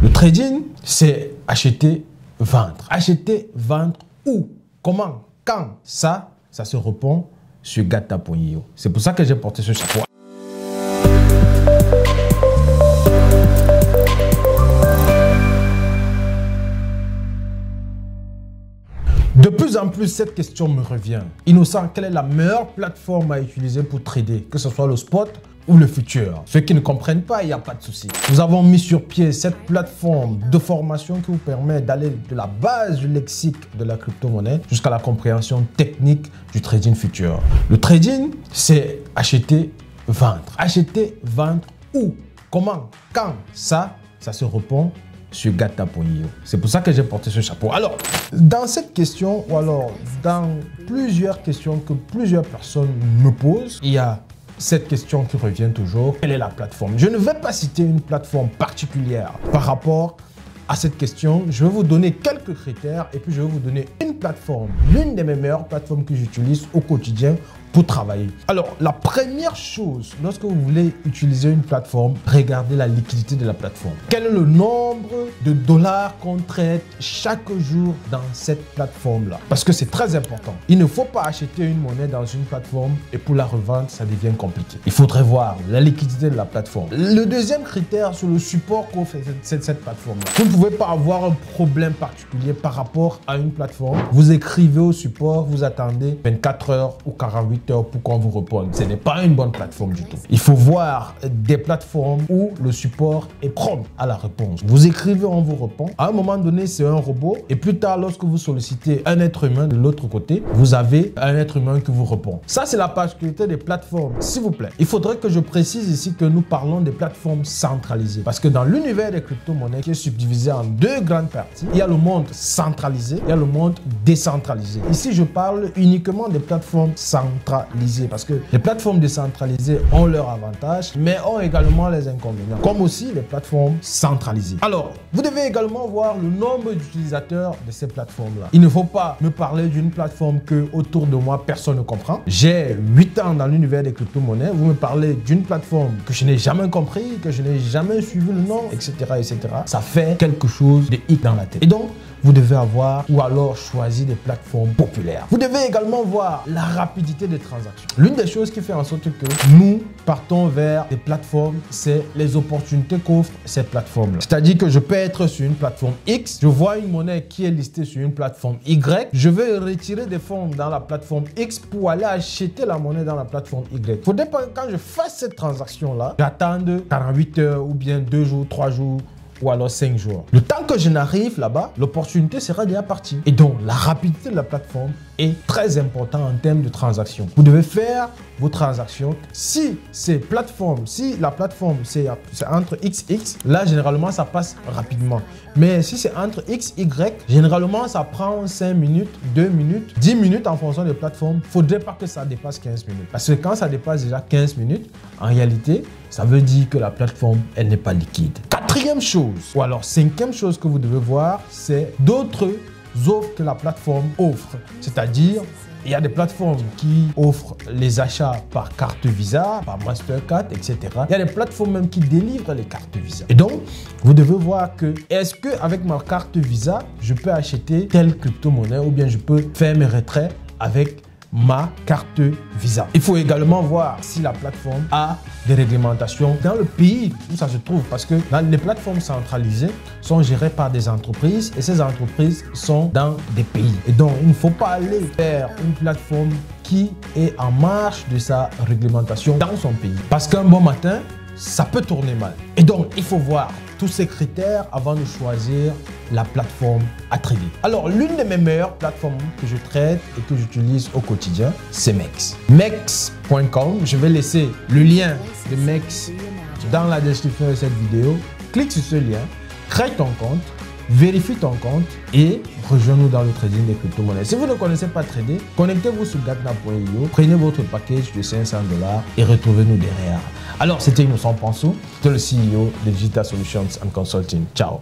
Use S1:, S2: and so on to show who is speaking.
S1: Le trading, c'est acheter, vendre. Acheter, vendre où, comment, quand? Ça se répond sur gata.io. C'est pour ça que j'ai porté ce chapeau. De plus en plus, cette question me revient. Innocent, quelle est la meilleure plateforme à utiliser pour trader, que ce soit le spot ou le futur? Ceux qui ne comprennent pas, il n'y a pas de souci. Nous avons mis sur pied cette plateforme de formation qui vous permet d'aller de la base du lexique de la crypto-monnaie jusqu'à la compréhension technique du trading futur. Le trading, c'est acheter, vendre. Acheter, vendre où, comment, quand? Ça se répond sur gata.io. C'est pour ça que j'ai porté ce chapeau. Alors, dans cette question, ou alors dans plusieurs questions que plusieurs personnes me posent, il y a cette question qui revient toujours. Quelle est la plateforme? Je ne vais pas citer une plateforme particulière par rapport à cette question. Je vais vous donner quelques critères et puis je vais vous donner une plateforme, l'une de mes meilleures plateformes que j'utilise au quotidien pour travailler. Alors, la première chose, lorsque vous voulez utiliser une plateforme, regardez la liquidité de la plateforme. Quel est le nombre de dollars qu'on traite chaque jour dans cette plateforme-là? Parce que c'est très important. Il ne faut pas acheter une monnaie dans une plateforme et pour la revendre, ça devient compliqué. Il faudrait voir la liquidité de la plateforme. Le deuxième critère, c'est le support qu'offre cette plateforme-là. Vous ne pouvez pas avoir un problème particulier par rapport à une plateforme. Vous écrivez au support, vous attendez 24 heures ou 48 heures pour qu'on vous réponde. Ce n'est pas une bonne plateforme du tout. Il faut voir des plateformes où le support est prompt à la réponse. Vous écrivez, on vous répond. À un moment donné, c'est un robot. Et plus tard, lorsque vous sollicitez un être humain de l'autre côté, vous avez un être humain qui vous répond. Ça, c'est la particularité des plateformes. S'il vous plaît, il faudrait que je précise ici que nous parlons des plateformes centralisées. Parce que dans l'univers des crypto-monnaies qui est subdivisé en deux grandes parties, il y a le monde centralisé, il y a le monde décentralisé. Ici, je parle uniquement des plateformes centralisées. Parce que les plateformes décentralisées ont leurs avantages, mais ont également les inconvénients, comme aussi les plateformes centralisées. Alors, vous devez également voir le nombre d'utilisateurs de ces plateformes-là. Il ne faut pas me parler d'une plateforme que autour de moi, personne ne comprend. J'ai 8 ans dans l'univers des crypto-monnaies. Vous me parlez d'une plateforme que je n'ai jamais compris, que je n'ai jamais suivi le nom, etc., etc. Ça fait quelque chose de hic dans la tête. Et donc, vous devez avoir ou alors choisir des plateformes populaires. Vous devez également voir la rapidité des transactions. L'une des choses qui fait en sorte que nous partons vers des plateformes, c'est les opportunités qu'offrent ces plateformes-là. C'est-à-dire que je peux être sur une plateforme X, je vois une monnaie qui est listée sur une plateforme Y, je vais retirer des fonds dans la plateforme X pour aller acheter la monnaie dans la plateforme Y. Il faudrait pas que quand je fasse cette transaction-là, j'attende 48 heures ou bien 2 jours, 3 jours, ou alors 5 jours. Le temps que je n'arrive là-bas, l'opportunité sera déjà partie. Et donc, la rapidité de la plateforme est très importante en termes de transactions. Vous devez faire vos transactions. Si la plateforme c'est entre XX, là, généralement, ça passe rapidement. Mais si c'est entre XY, généralement, ça prend 5 minutes, 2 minutes, 10 minutes en fonction des plateformes. Il ne faudrait pas que ça dépasse 15 minutes. Parce que quand ça dépasse déjà 15 minutes, en réalité, ça veut dire que la plateforme, elle n'est pas liquide. Quatrième chose, ou alors cinquième chose que vous devez voir, c'est d'autres offres que la plateforme offre. C'est-à-dire, il y a des plateformes qui offrent les achats par carte Visa, par Mastercard, etc. Il y a des plateformes même qui délivrent les cartes Visa. Et donc, vous devez voir que est-ce qu'avec ma carte Visa, je peux acheter telle crypto-monnaie ou bien je peux faire mes retraits avec ma carte Visa. Il faut également voir si la plateforme a des réglementations dans le pays où ça se trouve, parce que les plateformes centralisées sont gérées par des entreprises et ces entreprises sont dans des pays. Et donc, il ne faut pas aller vers une plateforme qui est en marge de sa réglementation dans son pays. Parce qu'un bon matin, ça peut tourner mal. Et donc, il faut voir tous ces critères avant de choisir la plateforme à trader. Alors, l'une de mes meilleures plateformes que je traite et que j'utilise au quotidien, c'est MEX. MEX.com. Je vais laisser le lien de MEX dans la description de cette vidéo. Clique sur ce lien, crée ton compte, vérifie ton compte et rejoins-nous dans le trading des crypto-monnaies. Si vous ne connaissez pas trader, connectez-vous sur gata.io, prenez votre package de 500 $ et retrouvez-nous derrière. Alors, c'était Innocent Panso, le CEO de Digital Solutions and Consulting. Ciao.